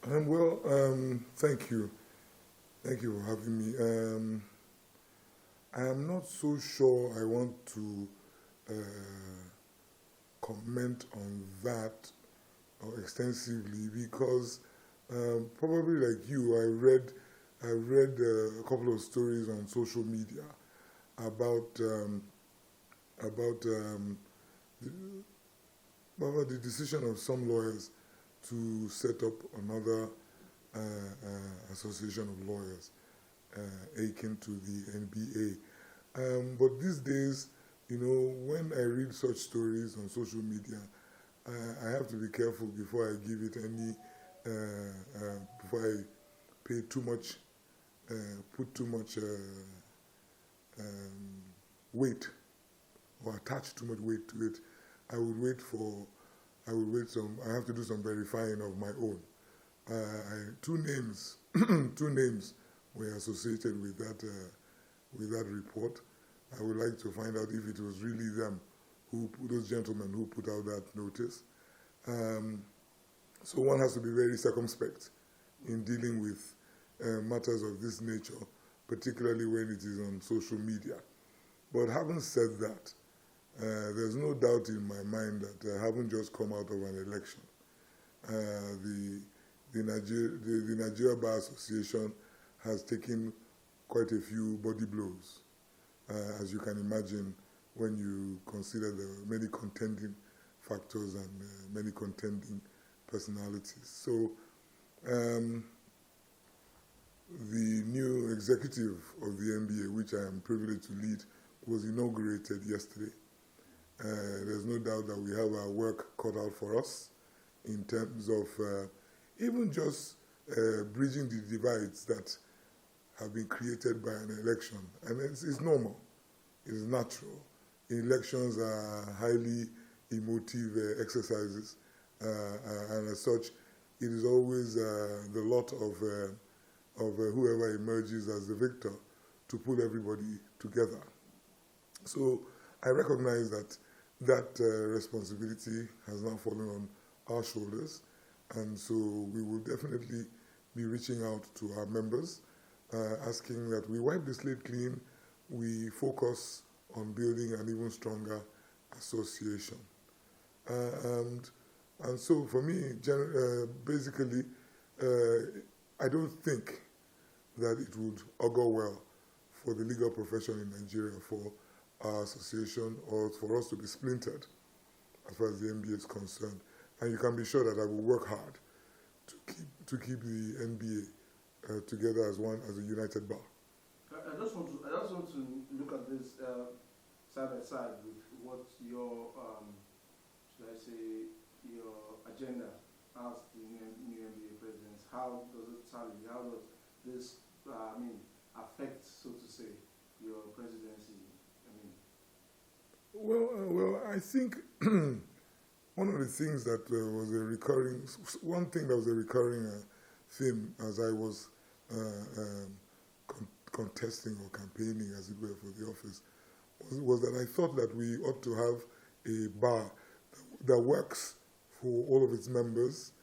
Well, thank you. Thank you for having me. I am not so sure I want to uh, comment on that extensively because probably like you, I read a couple of stories on social media about about um, the, about the decision of some lawyers to set up another association of lawyers akin to the NBA. But these days, when I read such stories on social media, I have to be careful before I give it any, before I pay too much, put too much weight or attach too much weight to it. I would wait for, I have to do some verifying of my own. Two names, two names were associated with that report. I would like to find out if it was really them, those gentlemen who put out that notice. So one has to be very circumspect in dealing with matters of this nature, particularly when it is on social media. But having said that, there's no doubt in my mind that I haven't just come out of an election. The Nigeria Bar Association has taken quite a few body blows, as you can imagine, when you consider the many contending factors and many contending personalities. So the new executive of the NBA, which I am privileged to lead, was inaugurated yesterday. There's no doubt that we have our work cut out for us in terms of even just bridging the divides that have been created by an election. And it's normal, it's natural. Elections are highly emotive exercises, and as such, it is always the lot of whoever emerges as the victor to pull everybody together. So I recognize that responsibility has now fallen on our shoulders, and so we will definitely be reaching out to our members, asking that we wipe the slate clean, we focus on building an even stronger association. And so for me, basically, I don't think that it would augur well for the legal profession in Nigeria for our association or for us to be splintered as far as the NBA is concerned. And you can be sure that I will work hard to keep the NBA together as a united bar. I just want to look at this side by side with what your should I say your agenda as the new NBA president. How does it tally? How does this affect, so to say, your presidency? Well, I think one of the things that was a recurring theme as I was contesting or campaigning, as it were, for the office, was that I thought that we ought to have a bar that works for all of its members,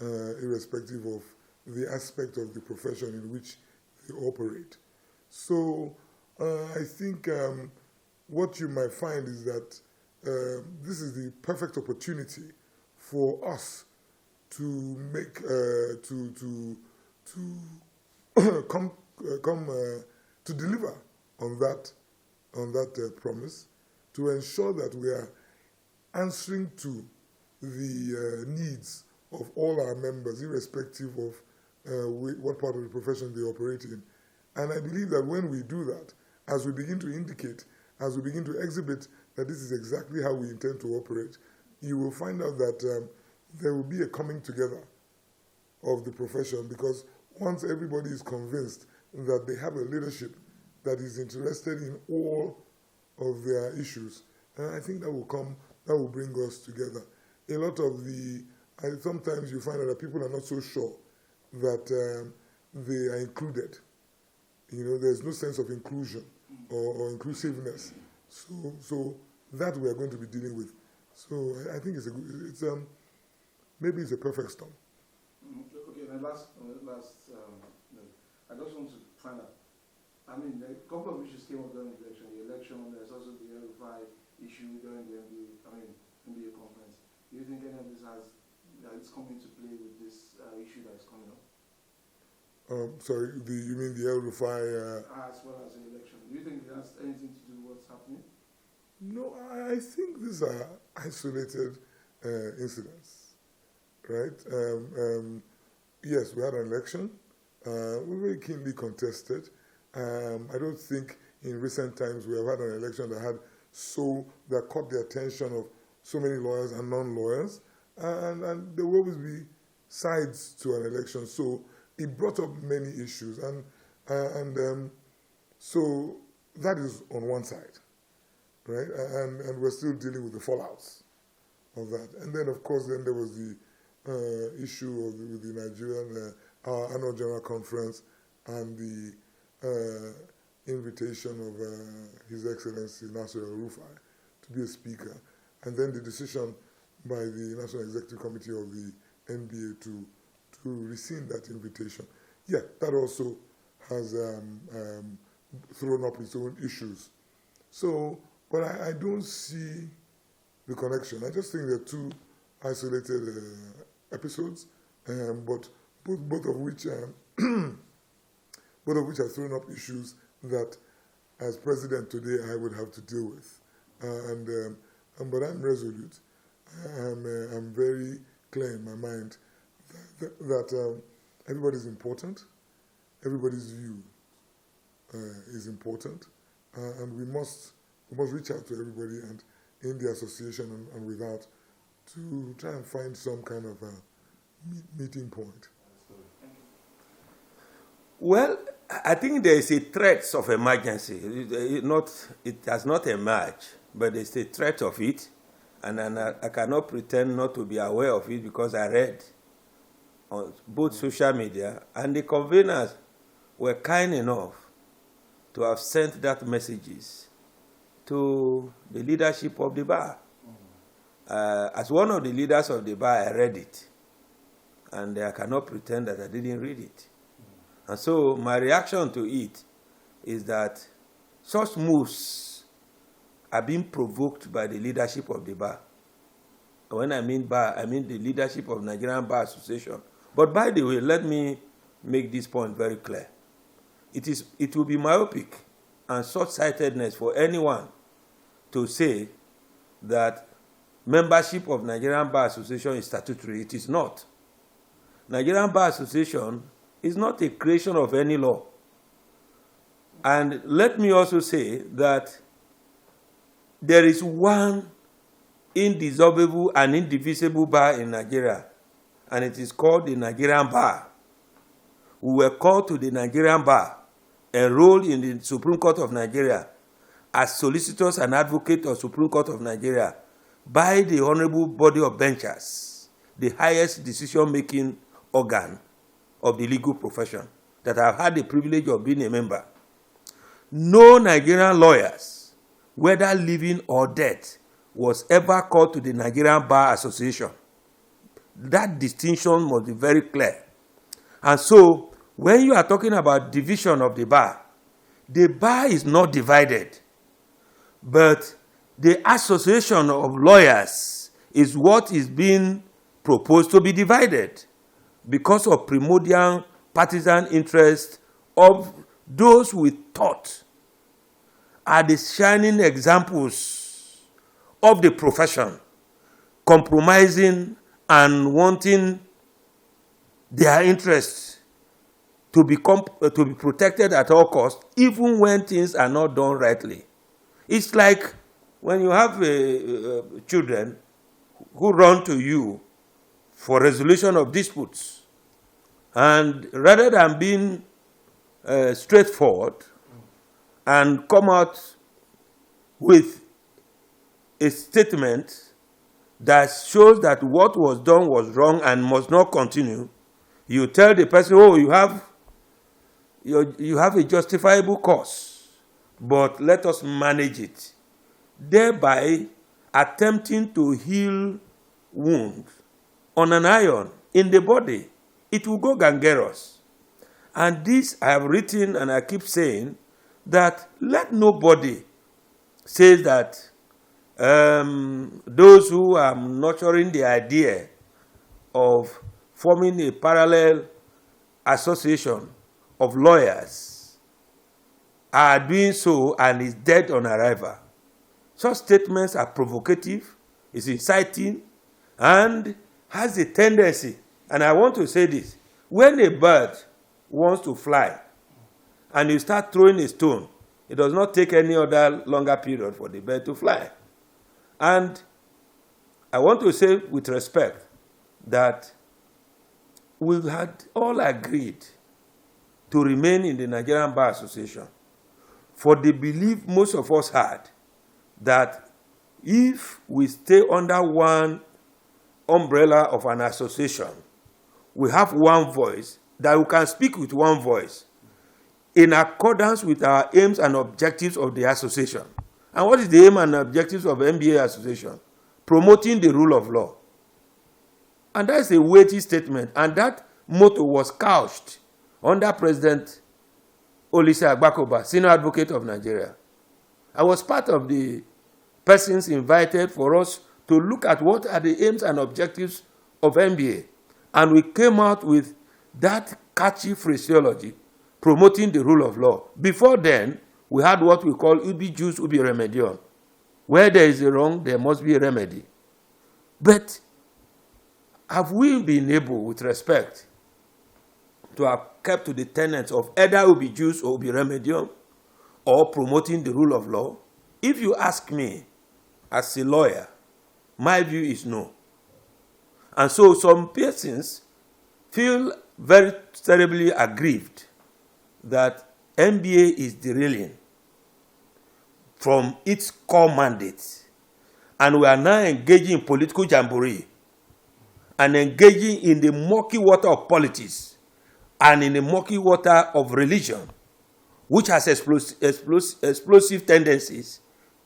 irrespective of the aspect of the profession in which they operate. So I think what you might find is that this is the perfect opportunity for us to make to deliver on that promise, to ensure that we are answering to the needs of all our members, irrespective of what part of the profession they operate in. And I believe that when we do that, as we begin to indicate, as we begin to exhibit that this is exactly how we intend to operate, you will find out that there will be a coming together of the profession, because once everybody is convinced that they have a leadership that is interested in all of their issues, I think that will bring us together. A lot of sometimes you find out that people are not so sure that they are included. There's no sense of inclusion or inclusiveness. So that we are going to be dealing with. So I think maybe it's a perfect storm. Okay, my last note. I just want to find out. I mean, a couple of issues came up during the election. The election, there's also the LFI issue during the NBA conference. Do you think any of this it's coming to play with this issue that is coming up? Sorry, you mean the El-Rufai? As well as the election. Do you think it has anything to do with what's happening? No, I think these are isolated incidents, right? Yes, we had an election. We were very keenly contested. I don't think in recent times we have had an election that caught the attention of so many lawyers and non-lawyers, and there will always be sides to an election. So it brought up many issues, and so that is on one side, right? And we're still dealing with the fallouts of that. And then, of course, then there was the issue with the Nigerian annual general conference and the invitation of His Excellency Nasser El-Rufai to be a speaker, and then the decision by the National Executive Committee of the NBA to rescind that invitation. Yeah, that also has thrown up its own issues. So, but I don't see the connection. I just think they're two isolated episodes, but both of which have thrown up issues that, as president today, I would have to deal with. But I'm resolute. I'm very clear in my mind that everybody's important. Everybody's view is important, and we must reach out to everybody and in the association and without to try and find some kind of a meeting point. Well, I think there is a threat of emergency. It has not emerged, but there's a threat of it, and I cannot pretend not to be aware of it because I read on both social media, and the conveners were kind enough to have sent that messages to the leadership of the bar. As one of the leaders of the bar, I read it, and I cannot pretend that I didn't read it. And so my reaction to it is that such moves are being provoked by the leadership of the bar. When I mean bar, I mean the leadership of Nigerian Bar Association. But by the way, let me make this point very clear. It will be myopic and short-sightedness for anyone to say that membership of Nigerian Bar Association is statutory. It is not. Nigerian Bar Association is not a creation of any law. And let me also say that there is one indissoluble and indivisible bar in Nigeria, and it is called the Nigerian Bar. We were called to the Nigerian Bar, enrolled in the Supreme Court of Nigeria as solicitors and advocates of Supreme Court of Nigeria by the honorable body of benchers, the highest decision-making organ of the legal profession, that I've had the privilege of being a member. No Nigerian lawyers, whether living or dead, was ever called to the Nigerian Bar Association. That distinction must be very clear. And so, when you are talking about division of the bar is not divided, but the association of lawyers is what is being proposed to be divided because of primordial partisan interest of those we thought are the shining examples of the profession, compromising and wanting their interests to be protected at all costs, even when things are not done rightly. It's like when you have children who run to you for resolution of disputes, and rather than being straightforward and come out with a statement that shows that what was done was wrong and must not continue, you tell the person, oh, you have a justifiable cause, but let us manage it, thereby attempting to heal wounds on an iron in the body it will go gangerous. And this I have written and I keep saying that let nobody say that those who are nurturing the idea of forming a parallel association of lawyers are doing so and is dead on arrival. Such statements are provocative, is inciting, and has a tendency, and I want to say this, when a bird wants to fly and you start throwing a stone, it does not take any other longer period for the bird to fly. And I want to say with respect that we had all agreed to remain in the Nigerian Bar Association for the belief most of us had that if we stay under one umbrella of an association, we have one voice, that we can speak with one voice in accordance with our aims and objectives of the association. And what is the aim and objectives of NNBA association? Promoting the rule of law. And that's a weighty statement. And that motto was couched under President Olise Agbakoba, Senior Advocate of Nigeria. I was part of the persons invited for us to look at what are the aims and objectives of NNBA. And we came out with that catchy phraseology, promoting the rule of law. Before then, we had what we call ubi jus, ubi remedium. Where there is a wrong, there must be a remedy. But have we been able, with respect, to have kept to the tenets of either ubi jus or ubi remedium, or promoting the rule of law? If you ask me, as a lawyer, my view is no. And so some persons feel very terribly aggrieved that NNBA is derailing from its core mandate. And we are now engaging in political jamboree and engaging in the murky water of politics and in the murky water of religion, which has explosive tendencies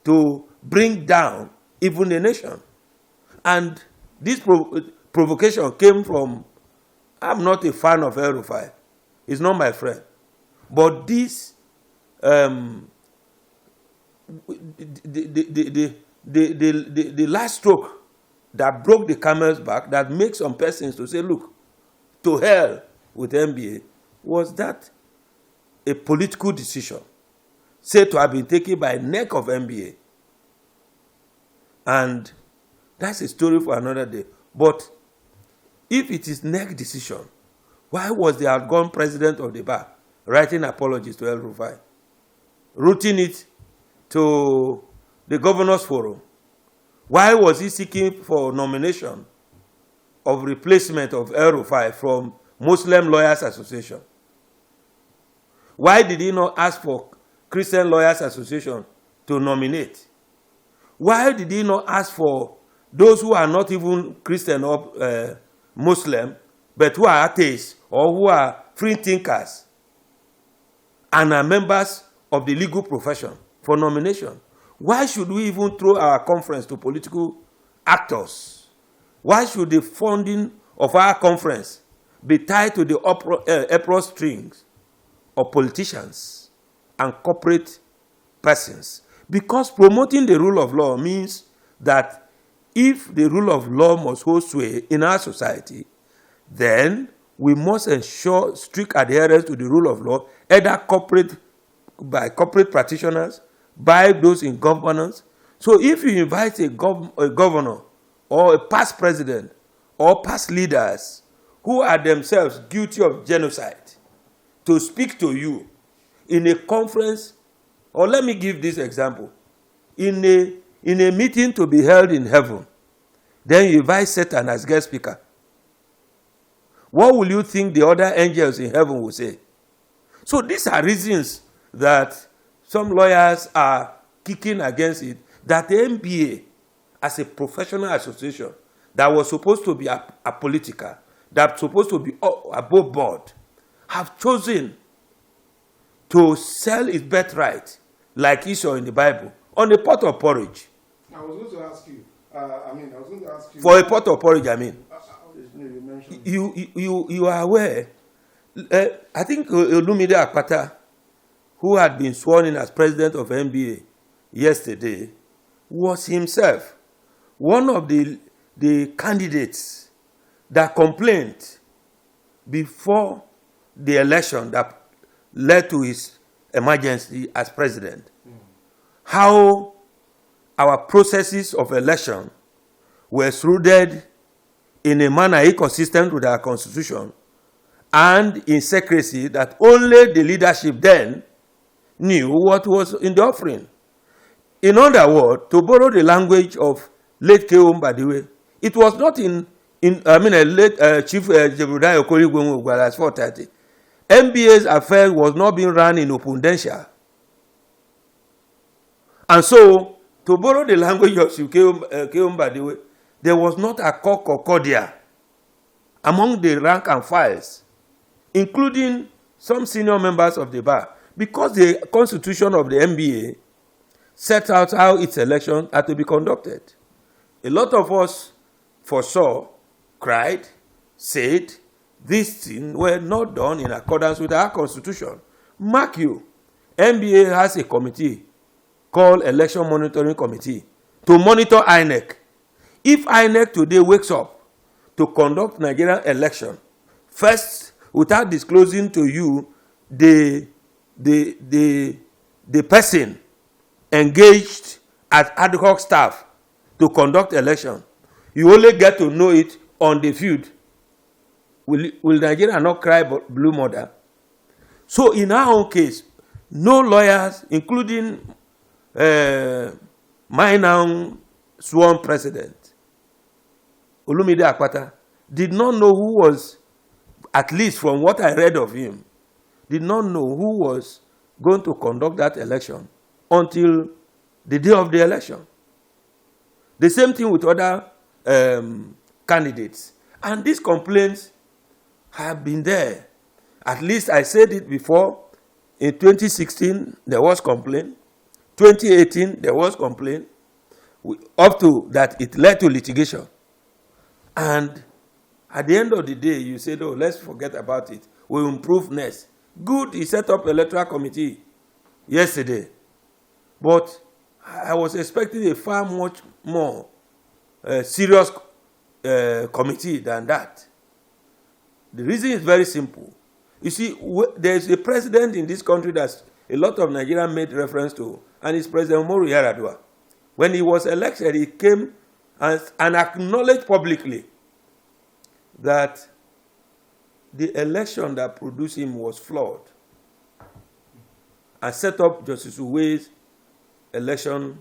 to bring down even a nation. And this provocation came from, I'm not a fan of El-Rufai. He's not my friend. But this, the last stroke that broke the camel's back, that makes some persons to say, look, to hell with NNBA, was that a political decision said to have been taken by neck of NNBA. And that's a story for another day. But if it is neck decision, why was the outgone president of the bar writing apologies to El-Rufai, routing it to the Governors Forum? Why was he seeking for nomination of replacement of El-Rufai from Muslim Lawyers Association? Why did he not ask for Christian Lawyers Association to nominate? Why did he not ask for those who are not even Christian or Muslim, but who are atheists or who are free thinkers and are members of the legal profession for nomination? Why should we even throw our conference to political actors? Why should the funding of our conference be tied to the upper strings of politicians and corporate persons? Because promoting the rule of law means that if the rule of law must hold sway in our society, then we must ensure strict adherence to the rule of law, either by corporate practitioners, by those in governance. So if you invite a governor or a past president or past leaders who are themselves guilty of genocide to speak to you in a conference, or let me give this example, in a meeting to be held in heaven, then you invite Satan as guest speaker, what will you think the other angels in heaven will say? So these are reasons that some lawyers are kicking against it, that the NNBA, as a professional association that was supposed to be apolitical, that's supposed to be above board, have chosen to sell its birthright like Esau in the Bible on a pot of porridge. I was going to ask you, For a pot of porridge, I mean. you mentioned. You are aware. I think Olumide Akpata, who had been sworn in as president of NBA yesterday, was himself one of the candidates that complained before the election that led to his emergency as president. How our processes of election were shrouded in a manner inconsistent with our constitution and in secrecy that only the leadership then knew what was in the offering. In other words, to borrow the language of late K.O. Mbadiwe, it was not late Chief Jebediah Okoye as 430. NBA's affair was not being run in opundential. And so, to borrow the language of Chief K.O. Mbadiwe, there was not a concordia among the rank and files, including some senior members of the bar, because the constitution of the NBA set out how its elections are to be conducted. A lot of us foresaw, cried, said, these things were not done in accordance with our constitution. Mark you, NBA has a committee called Election Monitoring Committee to monitor INEC. If INEC today wakes up to conduct Nigerian election, first, without disclosing to you the person engaged as ad hoc staff to conduct election, you only get to know it on the field. Will Nigeria not cry blue mother? So in our own case, no lawyers, including my now sworn president, Olumide Akpata, did not know who was, at least from what I read of him, did not know who was going to conduct that election until the day of the election. The same thing with other candidates. And these complaints have been there. At least I said it before. In 2016, there was complaint. 2018, there was complaint. Up to that, it led to litigation. And at the end of the day, you said, oh, let's forget about it. We'll improve next. Good, he set up electoral committee yesterday. But I was expecting a far much more serious committee than that. The reason is very simple. You see, there's a president in this country that a lot of Nigerians made reference to, and it's President Umaru Yar'Adua. When he was elected, he came and acknowledged publicly that the election that produced him was flawed, and set up Justice Uwe's election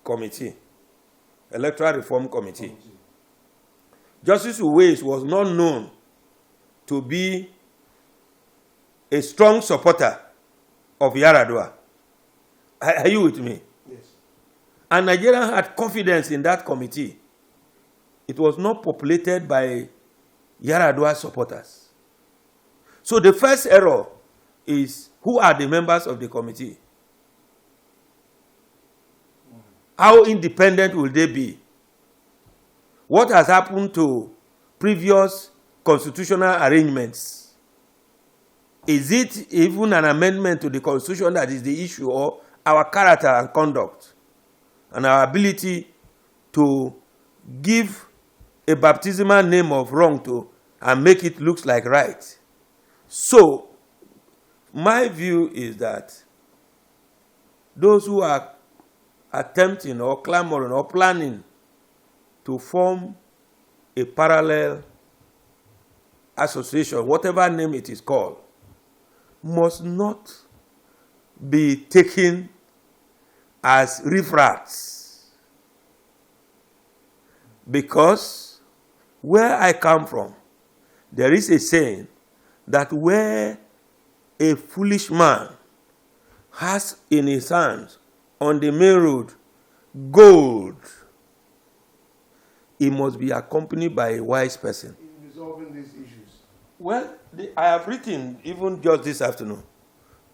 committee, electoral reform committee. Justice Uwe was not known to be a strong supporter of Yar'Adua. Are you with me? Yes. And Nigeria had confidence in that committee. It was not populated by Yar'Adua supporters. So the first error is, who are the members of the committee? How independent will they be? What has happened to previous constitutional arrangements? Is it even an amendment to the constitution that is the issue, or our character and conduct and our ability to give a baptismal name of wrong to and make it look like right? So my view is that those who are attempting or clamoring or planning to form a parallel association, whatever name it is called, must not be taken as riffraffs. Because where I come from, there is a saying that where a foolish man has in his hands on the main road gold, he must be accompanied by a wise person. In resolving these issues. Well, I have written, even just this afternoon,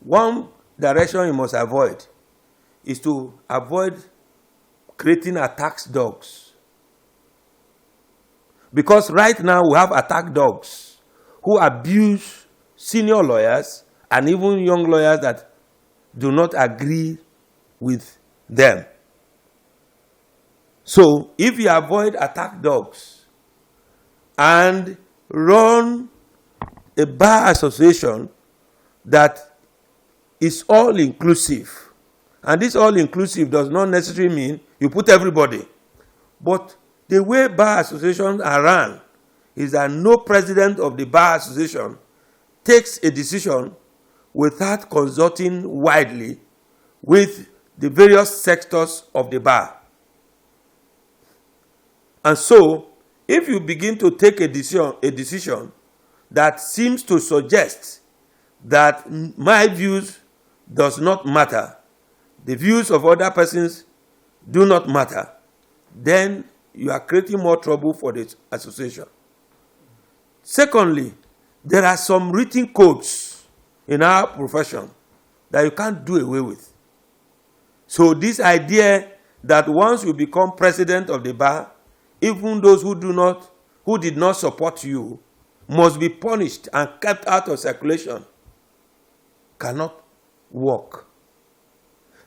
one direction you must avoid is to avoid creating a tax dogs. Because right now we have attack dogs who abuse senior lawyers and even young lawyers that do not agree with them. So if you avoid attack dogs and run a bar association that is all-inclusive, and this all-inclusive does not necessarily mean you put everybody, but the way bar associations are run is that no president of the bar association takes a decision without consulting widely with the various sectors of the bar. And so, if you begin to take a decision that seems to suggest that my views does not matter, the views of other persons do not matter, then you are creating more trouble for the association. Secondly, there are some written codes in our profession that you can't do away with. So this idea that once you become president of the bar, even those who did not support you must be punished and kept out of circulation cannot work.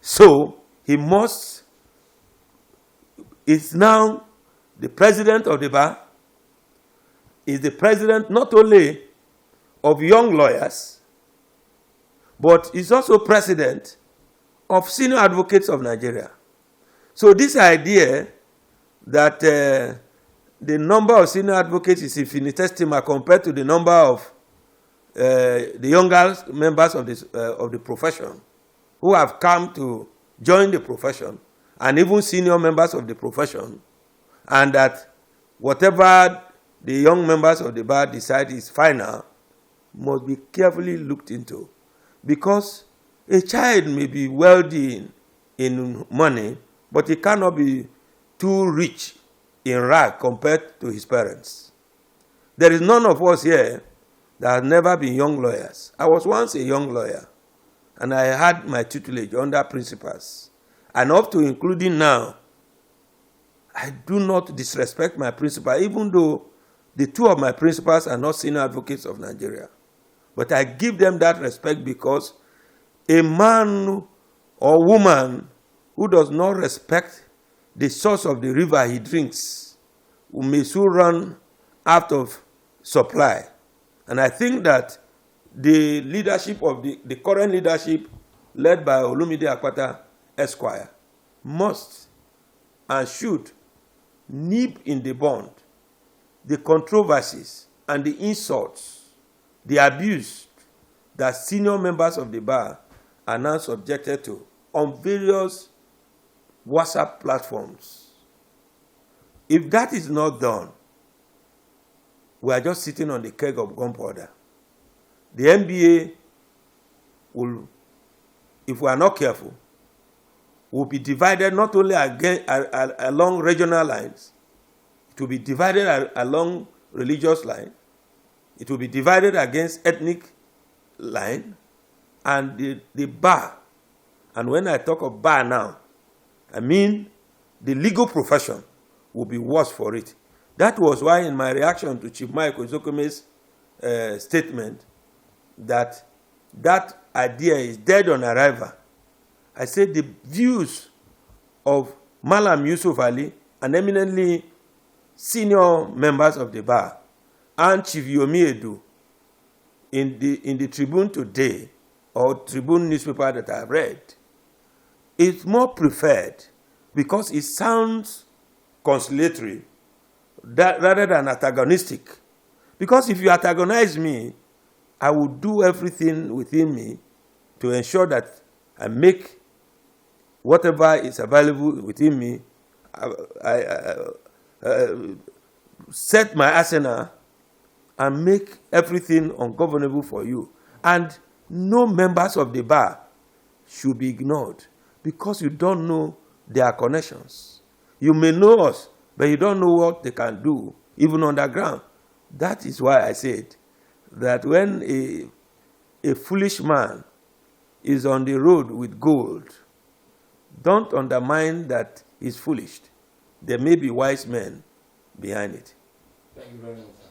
So he is now the president of the bar, is the president not only of young lawyers, but is also president of senior advocates of Nigeria. So this idea that the number of senior advocates is infinitesimal compared to the number of the younger members of the profession who have come to join the profession, and even senior members of the profession, and that whatever the young members of the bar decide is final, must be carefully looked into. Because a child may be wealthy in money, but he cannot be too rich in rank compared to his parents. There is none of us here that have never been young lawyers. I was once a young lawyer, and I had my tutelage under principals. And up to including now, I do not disrespect my principal, even though the two of my principals are not senior advocates of Nigeria. But I give them that respect because a man or woman who does not respect the source of the river he drinks may soon run out of supply. And I think that the leadership of the current leadership, led by Olumide Akpata Esquire, must and should nip in the bud the controversies and the insults, the abuse that senior members of the bar are now subjected to on various WhatsApp platforms. If that is not done, we are just sitting on the keg of gunpowder. The NBA will, if we are not careful, will be divided not only along regional lines, it will be divided along religious lines, it will be divided against ethnic line, and the bar. And when I talk of bar now, I mean the legal profession will be worse for it. That was why in my reaction to Chief Mike Ozokome's statement that idea is dead on arrival, I said the views of Malam Yusuf Ali and eminently senior members of the bar and Chief Yomi Edu in the Tribune today, or Tribune newspaper that I've read, is more preferred because it sounds conciliatory rather than antagonistic. Because if you antagonize me, I will do everything within me to ensure that I make whatever is available within me, I set my arsenal and make everything ungovernable for you. And no members of the bar should be ignored because you don't know their connections. You may know us, but you don't know what they can do, even underground. That is why I said that when a foolish man is on the road with gold, don't undermine that he's foolish. There may be wise men behind it. Thank you very much.